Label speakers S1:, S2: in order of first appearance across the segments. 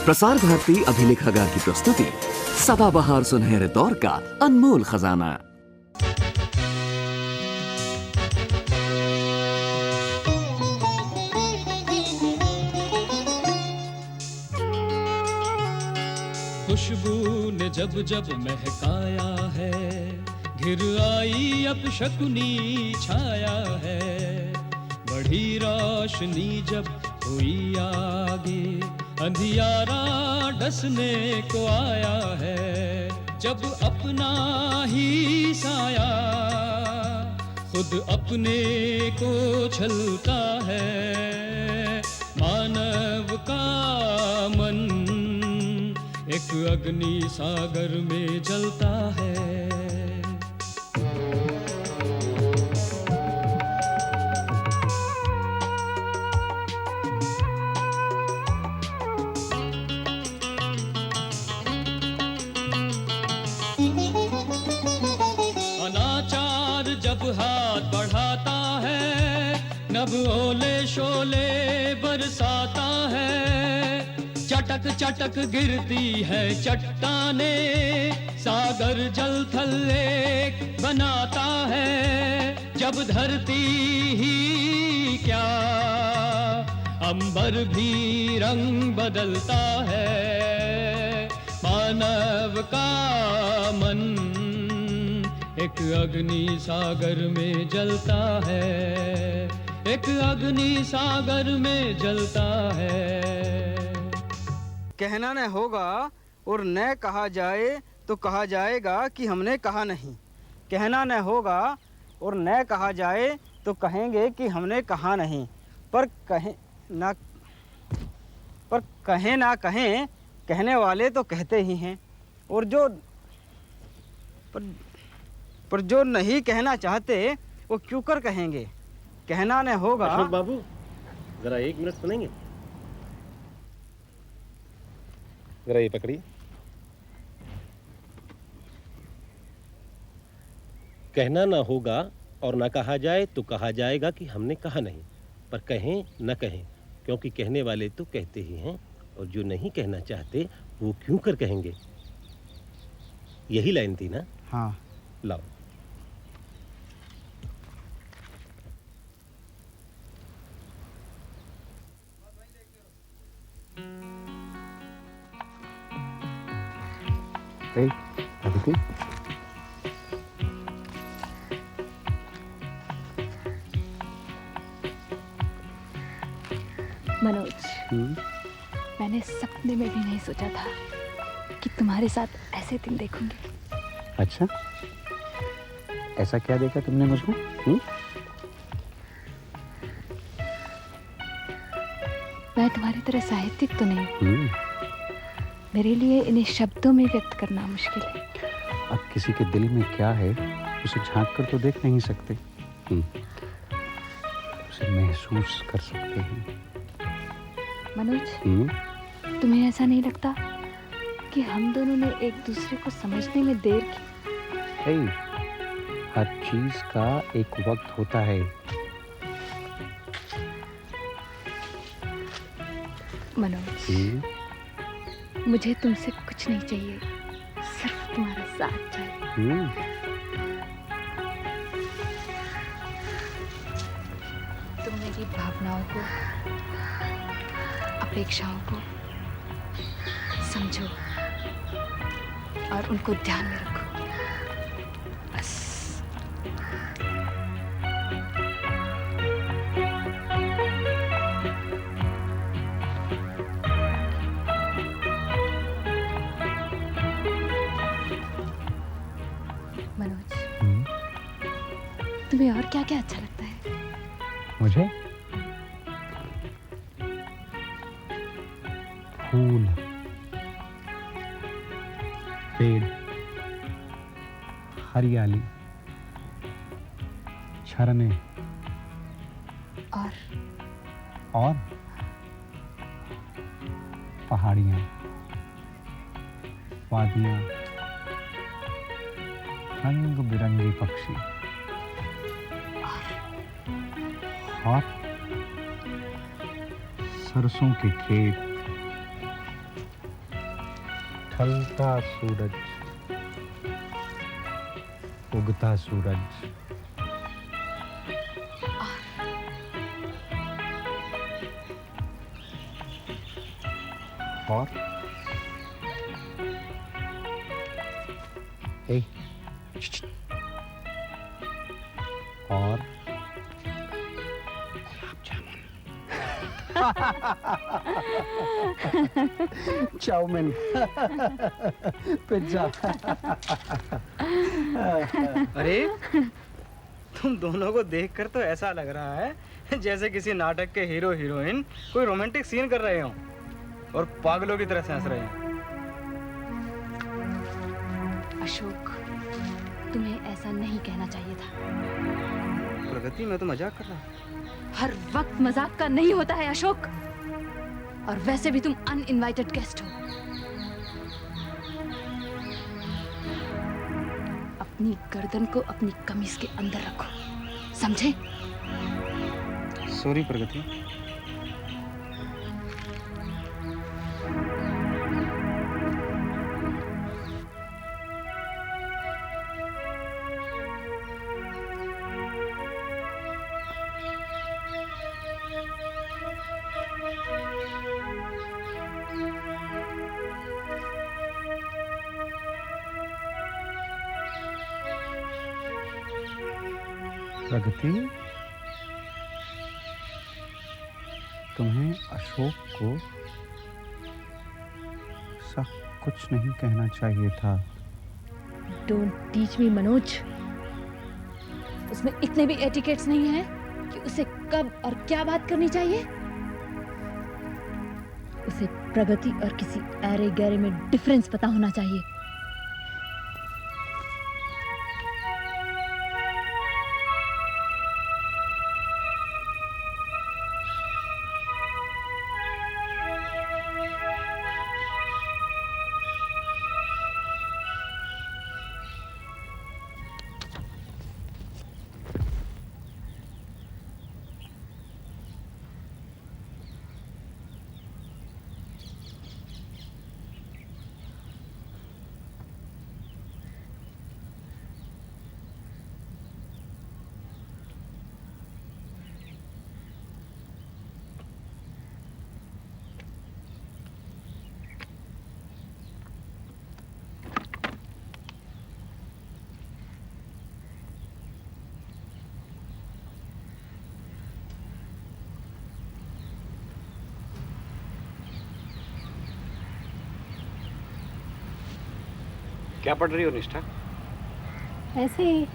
S1: प्रसार भारती अभिलेखागार की प्रस्तुति सदाबहार सुनहरे दौर का अनमोल खजाना।
S2: खुशबू ने जब जब महकाया है, घिर आई अब शकुनी छाया है। बढ़ी रोशनी जब हुई आगे, अंधियारा डसने को आया है। जब अपना ही साया खुद अपने को छलता है। मानव का मन एक अग्नि सागर में जलता है। अनाचार जब हाथ बढ़ाता है, नभ ओले शोले बरसाता है। चटक चटक गिरती है चट्टाने, सागर जल थल एक बनाता है। जब धरती ही क्या अंबर भी रंग बदलता है। मानव का मन एक अग्नि सागर में जलता है, एक अग्नि सागर में जलता है।
S3: कहना न होगा और न कहा जाए तो कहा जाएगा कि हमने कहा नहीं। कहना न होगा और न कहा जाए तो कहेंगे कि हमने कहा नहीं। पर कहें ना कहें, कहने वाले तो कहते ही हैं। और पर जो नहीं कहना चाहते वो क्यों कर कहेंगे। कहना न होगा।
S4: अशोक बाबू, जरा 1 मिनट सुनेंगे? जरा ये पकड़िए। कहना ना होगा और ना कहा जाए तो कहा जाएगा कि हमने कहा नहीं। पर कहें न कहें, क्योंकि कहने वाले तो कहते ही हैं। और जो नहीं कहना चाहते वो क्यों कर कहेंगे। यही लाइन थी ना?
S3: हाँ।
S4: लाओ।
S3: अदिति,
S5: मनोज, मैंने सपने में भी नहीं सोचा था कि तुम्हारे साथ ऐसे दिन देखूंगी।
S6: अच्छा, ऐसा क्या देखा तुमने मुझमें?
S5: मैं तुम्हारी तरह साहित्यिक तो नहीं। मेरे लिए इन्हें शब्दों में व्यक्त करना मुश्किल है।
S6: अब किसी के दिल में क्या है उसे झांक कर तो देख नहीं सकते, उसे महसूस कर सकते हैं।
S5: मनोज, तुम्हें ऐसा नहीं लगता कि हम दोनों ने एक दूसरे को समझने में देर की?
S6: हर चीज का एक वक्त होता है।
S5: मनोज, मुझे तुमसे कुछ नहीं चाहिए, सिर्फ तुम्हारा साथ चाहिए। तुम मेरी भावनाओं को, अपेक्षाओं को समझो और उनको ध्यान में रखो, बस। मनोज, तुम्हें और क्या क्या अच्छा लगता है?
S6: मुझे फूल, पेड़, हरियाली, झरने और पहाड़ियाँ, वादियाँ, रंग बिरंगे पक्षी और सरसों के खेत, ढलता सूरज, उगता सूरज, और ए, और चाउमीन, पिज्जा।
S3: अरे तुम दोनों को देखकर तो ऐसा लग रहा है जैसे किसी नाटक के हीरो हीरोइन कोई रोमांटिक सीन कर रहे हो और पागलों की तरह हंस रहे हैं।
S5: अशोक, तुम्हें ऐसा नहीं कहना चाहिए था।
S3: प्रगति, मैं तो मजाक कर रहा हूँ।
S5: हर वक्त मजाक का नहीं होता है अशोक, और वैसे भी तुम अनइनवाइटेड गेस्ट हो। अपनी गर्दन को अपनी कमीज के अंदर रखो, समझे?
S3: सॉरी प्रगति।
S6: प्रगति, तुम्हें अशोक को सब कुछ नहीं कहना चाहिए था।
S5: Don't teach me Manoj. उसमें इतने भी एटिकेट्स नहीं है कि उसे कब और क्या बात करनी चाहिए। उसे प्रगति और किसी ऐरे गैरे में डिफरेंस पता होना चाहिए।
S6: क्या पढ़ रही हो निष्ठा?
S7: ऐसे ही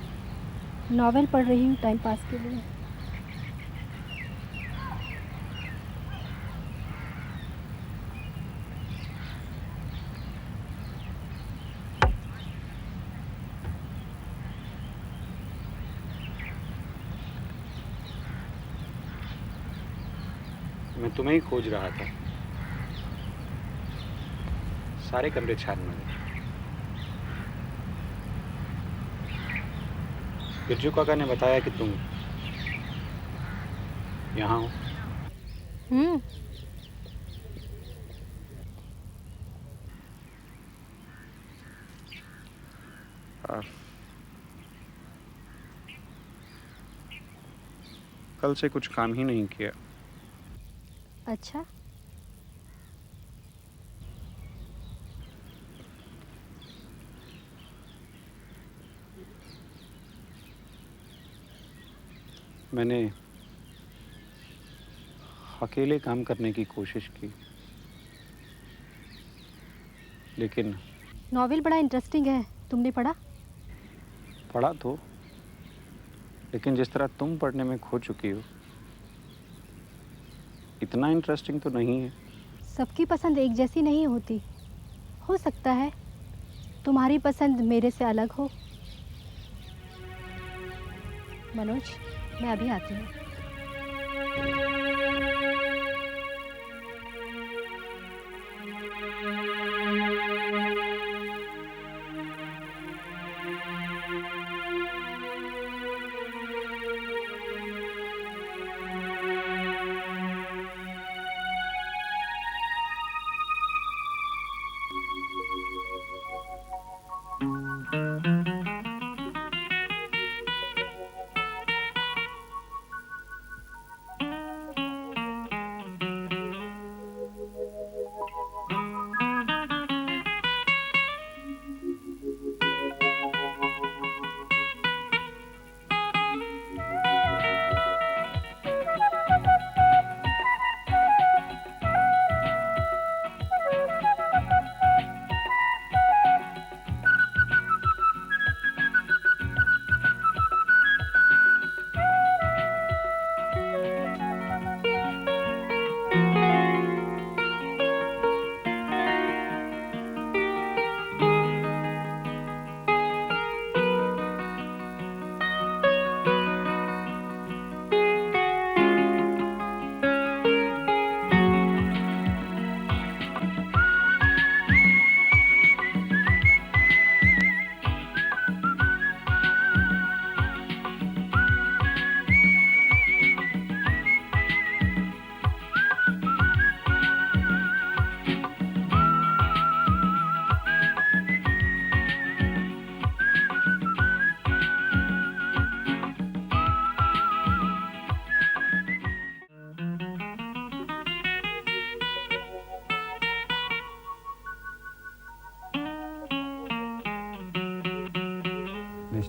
S7: नॉवेल पढ़ रही हूँ टाइम पास के लिए।
S6: मैं तुम्हें ही खोज रहा था। सारे कमरे छान मारे। बिरजू काका ने बताया कि तुम यहाँ हो। कल से कुछ काम ही नहीं किया।
S7: अच्छा,
S6: मैंने अकेले काम करने की कोशिश की, लेकिन
S7: नॉवेल बड़ा इंटरेस्टिंग है। तुमने पढ़ा?
S6: पढ़ा तो, लेकिन जिस तरह तुम पढ़ने में खो चुकी हो, इतना इंटरेस्टिंग तो नहीं है।
S7: सबकी पसंद एक जैसी नहीं होती। हो सकता है तुम्हारी पसंद मेरे से अलग हो। मनोज, मैं अभी आती हूँ।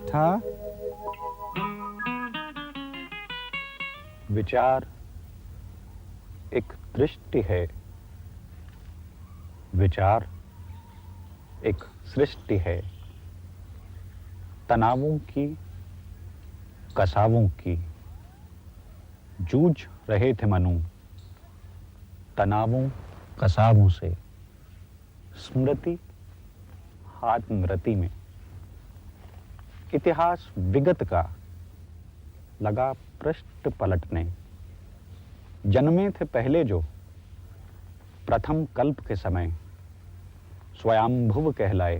S6: निष्ठा, विचार एक दृष्टि है, विचार एक सृष्टि है, तनावों की, कसावों की। जूझ रहे थे मनु तनावों कसावों से, स्मृति आत्मरति में। इतिहास विगत का लगा पृष्ठ पलटने। जन्मे थे पहले जो प्रथम कल्प के समय, स्वयंभुव कहलाए।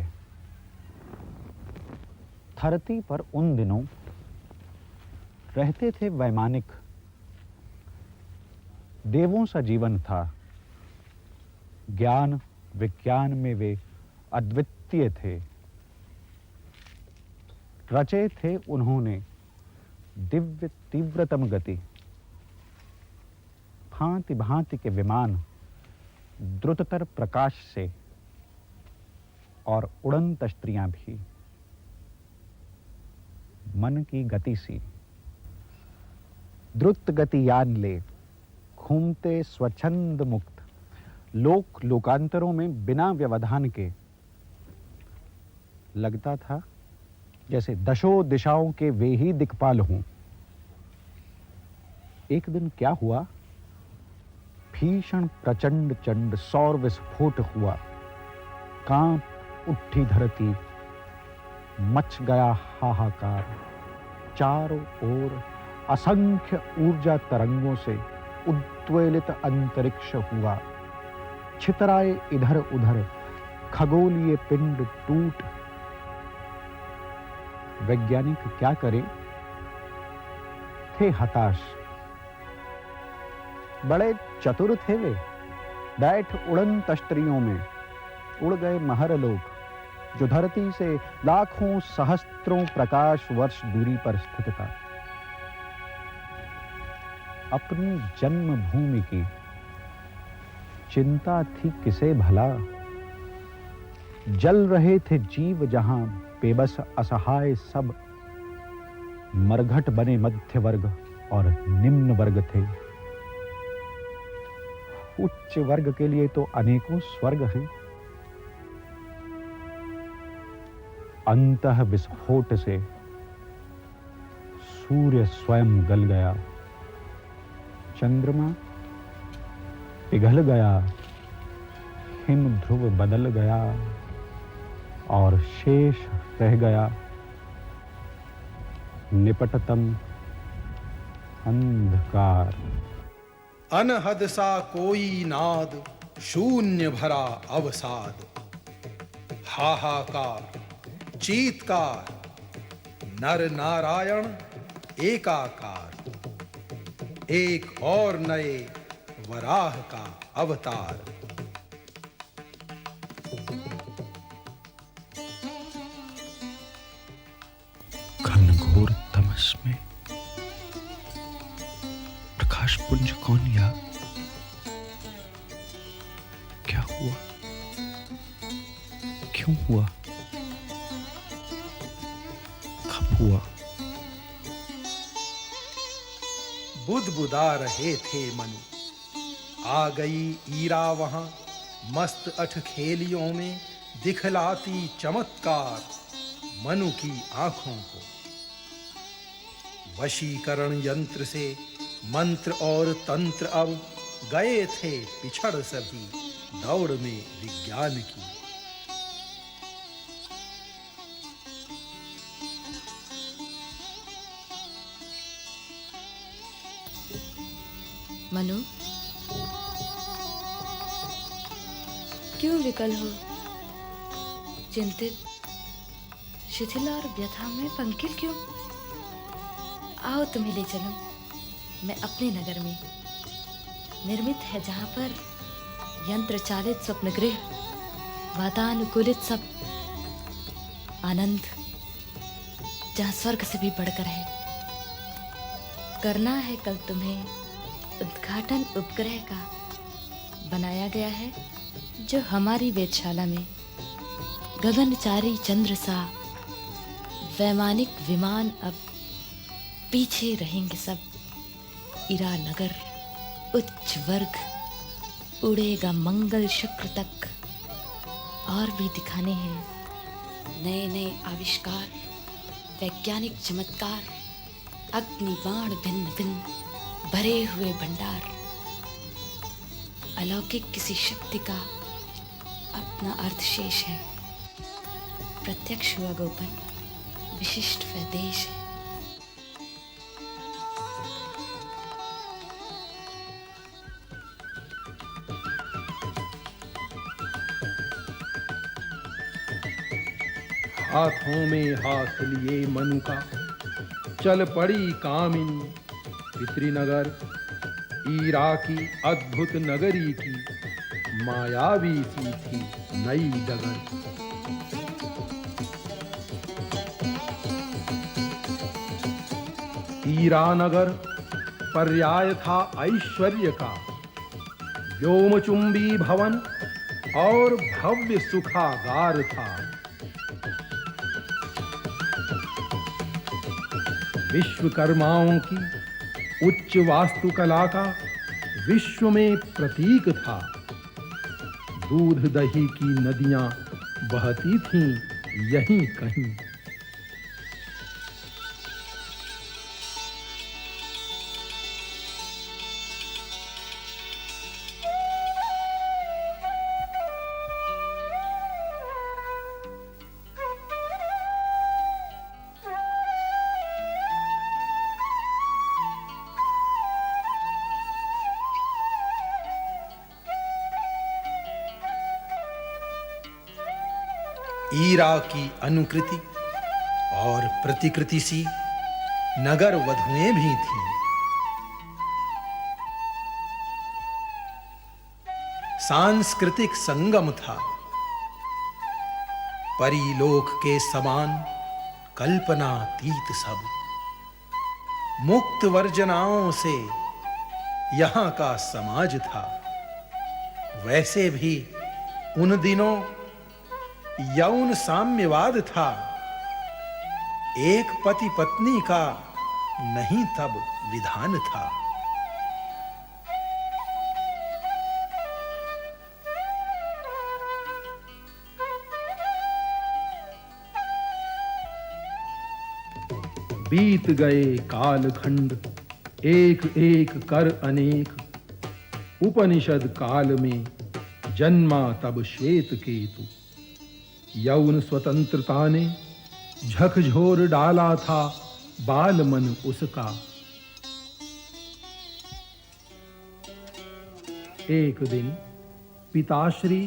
S6: धरती पर उन दिनों रहते थे वैमानिक, देवों सा जीवन था। ज्ञान विज्ञान में वे अद्वितीय थे। रचे थे उन्होंने दिव्य तीव्रतम गति। भांति भांति के विमान द्रुततर प्रकाश से, और उड़ंत स्त्रियां भी मन की गति सी। द्रुत गति यान ले घूमते स्वच्छंद मुक्त, लोक लोकांतरों में बिना व्यवधान के। लगता था जैसे दशों दिशाओं के वे ही दिक्पाल हों। एक दिन क्या हुआ, भीषण प्रचंड चंड सौर विस्फोट हुआ। कांप उठी धरती, मच गया हाहाकार। चारों ओर असंख्य ऊर्जा तरंगों से उद्वेलित अंतरिक्ष हुआ। छितराए इधर उधर खगोलीय पिंड टूट। वैज्ञानिक क्या करे, थे हताश। बड़े चतुर थे वे, बैठ उड़न तश्तरियों में उड़ गए महरलोक, जो धरती से लाखों सहस्त्रों प्रकाश वर्ष दूरी पर स्थित था। अपनी जन्मभूमि की चिंता थी किसे भला। जल रहे थे जीव जहां बेबस असहाय सब। मरघट बने मध्य वर्ग और निम्न वर्ग थे। उच्च वर्ग के लिए तो अनेकों स्वर्ग हैं। अंतः विस्फोट से सूर्य स्वयं गल गया, चंद्रमा पिघल गया, हिम ध्रुव बदल गया, और शेष रह गया निपटतम अंधकार।
S8: अनहद सा कोई नाद, शून्य भरा अवसाद। हाहाकार चीत्कार, नर नारायण एकाकार। एक और नए वराह का अवतार।
S6: घनघोर तमस में प्रकाश पुंज कौन या क्या हुआ, क्यों हुआ, कब हुआ।
S8: बुदबुदा रहे थे मनु, आ गई ईरा वहां। मस्त अठखेलियों में दिखलाती चमत्कार मनु की आंखों को। वशीकरण यंत्र से मंत्र और तंत्र अब गए थे पिछड़ सभी दौड़ में विज्ञान की।
S5: मनु, क्यों विकल हो, चिंतित, शिथिल और व्यथा में पंकिल क्यों? आओ तुम्हें ले चलूं मैं अपने नगर में। निर्मित है जहां पर यंत्र चालित स्वप्न गृह, वातानुकूलित सब आनंद, जहां स्वर्ग से भी बढ़कर है। करना है कल तुम्हें उद्घाटन उपग्रह का। बनाया गया है जो हमारी वेधशाला में गगनचारी चंद्र सा
S9: वैमानिक विमान अब पीछे रहेंगे सब। इरा नगर उच्च वर्ग उड़ेगा मंगल शुक्र तक। और भी दिखाने हैं नए नए आविष्कार, वैज्ञानिक चमत्कार, अग्निबाण भिन्न भिन्न भरे हुए भंडार। अलौकिक किसी शक्ति का अपना अर्थ शेष है। प्रत्यक्ष हुआ गोपन विशिष्ट स्वदेश है।
S8: हाथों में हाथ लिए मनु का चल पड़ी कामिनी। पितृनगर ईरा की अद्भुत नगरी की मायावी सी थी नई डगर। ईरा नगर पर्याय था ऐश्वर्य का, व्योमचुंबी भवन और भव्य सुखागार था। विश्वकर्माओं की उच्च वास्तुकला का विश्व में प्रतीक था। दूध दही की नदियां बहती थीं यहीं कहीं। ईरा की अनुकृति और प्रतिकृति सी नगर वधुएं भी थीं। सांस्कृतिक संगम था। परीलोक के समान कल्पनातीत सब। मुक्त वर्जनाओं से यहां का समाज था। वैसे भी उन दिनों यौन साम्यवाद था। एक पति पत्नी का नहीं तब विधान था। बीत गए कालखंड एक एक कर अनेक। उपनिषद काल में जन्मा तब श्वेत केतु। यौन स्वतंत्रता ने झकझोर डाला था बाल मन उसका। एक दिन पिताश्री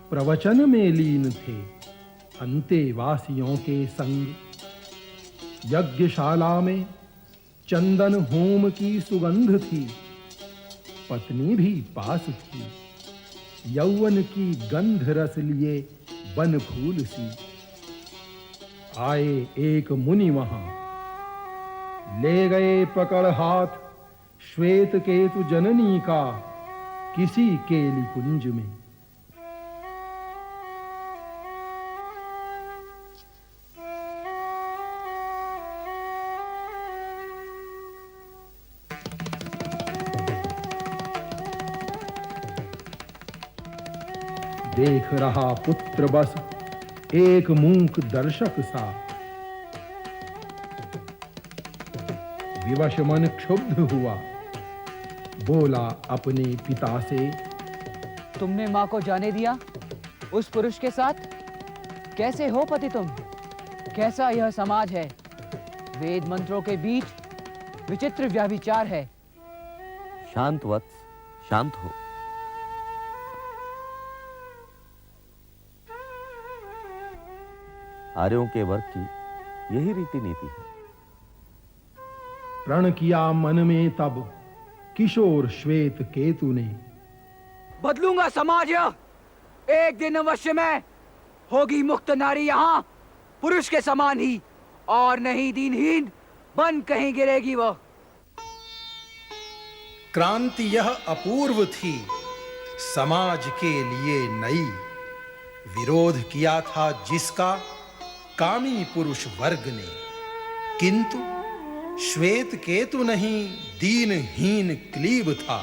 S8: प्रवचन में लीन थे अंतेवासियों के संग। यज्ञशाला में चंदन होम की सुगंध थी। पत्नी भी पास थी। यौवन की गंध रस लिए बन फूल सी। आए एक मुनि वहां, ले गए पकड़ हाथ श्वेत केतु जननी का किसी केली कुंज में। देख रहा पुत्र बस एक मूक दर्शक सा। विवश मन क्षुब्ध हुआ, बोला अपने पिता से,
S10: तुमने मां को जाने दिया उस पुरुष के साथ? कैसे हो पति तुम? कैसा यह समाज है? वेद मंत्रों के बीच विचित्र व्याभिचार है।
S1: शांत वत्स, शांत हो। आर्यों के वर्ग की यही रीति नीति है।
S8: प्रण किया मन में तब किशोर श्वेत केतु ने,
S10: बदलूंगा समाज यह। एक दिन अवश्य मैं होगी मुक्त नारी यहाँ पुरुष के समान ही, और नहीं दीनहीन बन कहीं गिरेगी वह।
S8: क्रांति यह अपूर्व थी, समाज के लिए नई। विरोध किया था जिसका कामी पुरुष वर्ग ने, किंतु श्वेत केतु नहीं दीनहीन क्लीब था।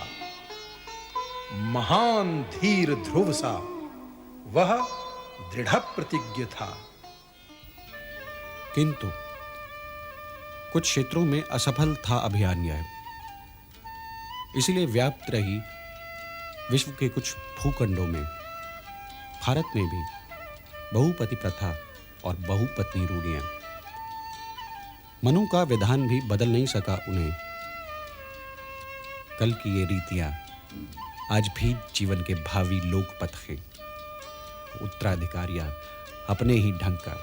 S8: महान धीर ध्रुव सा वह दृढ़ प्रतिज्ञ था।
S6: किंतु कुछ क्षेत्रों में असफल था अभियान यह, इसलिए व्याप्त रही विश्व के कुछ भूखंडों में भारत में भी बहुपति प्रथा और बहुपत्नी रूढ़ियां। मनु का विधान भी बदल नहीं सका उन्हें। कल की ये रीतियां आज भी जीवन के भावी लोकपथ के उत्तराधिकारियां अपने ही ढंग का।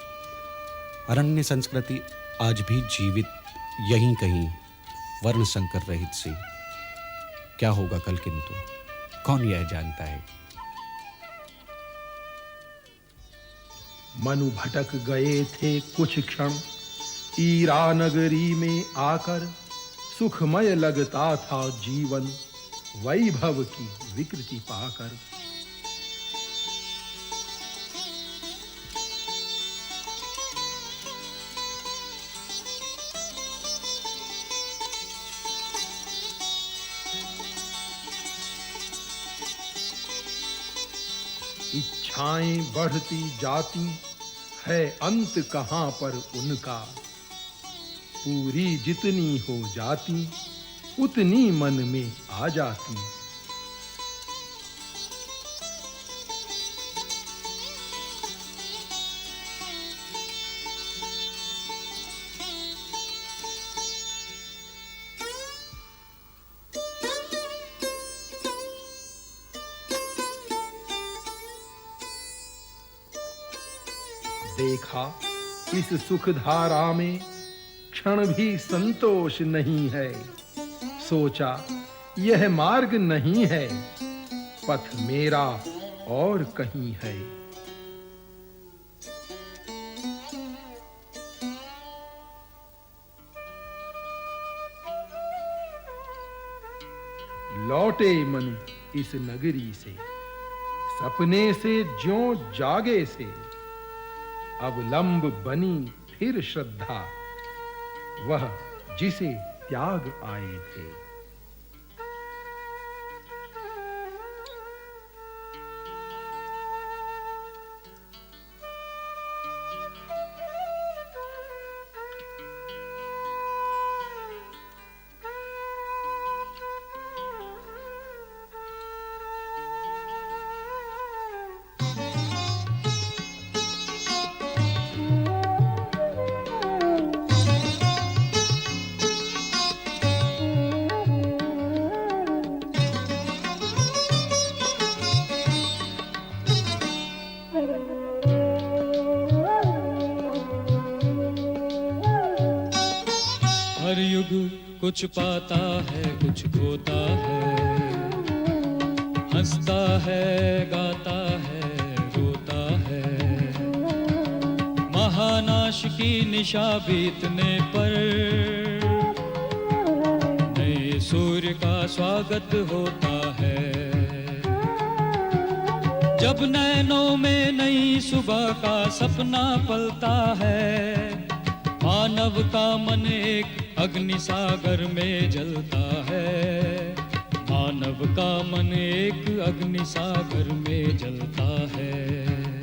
S6: अरण्य संस्कृति आज भी जीवित यहीं कहीं वर्ण संकर रहित सी। क्या होगा कल किंतु कौन यह जानता है।
S8: मनु भटक गए थे कुछ क्षण ईरा नगरी में आकर। सुखमय लगता था जीवन वैभव की विकृति पाकर। इच्छाएं बढ़ती जाती है, अंत कहां पर उनका। पूरी जितनी हो जाती उतनी मन में आ जाती। देखा इस सुख धारा में क्षण भी संतोष नहीं है। सोचा यह मार्ग नहीं है, पथ मेरा और कहीं है। लौटे मनु इस नगरी से, सपने से ज्यों जागे से। अवलंब बनी फिर श्रद्धा, वह जिसे त्याग आए थे।
S2: हर युग कुछ पाता है, कुछ खोता है, हंसता है, गाता है, रोता है। महानाश की निशा बीतने पर नए सूर्य का स्वागत होता है। जब नैनों में नई सुबह का सपना पलता है, मानव का मन एक अग्नि सागर में जलता है। मानव का मन एक अग्नि सागर में जलता है।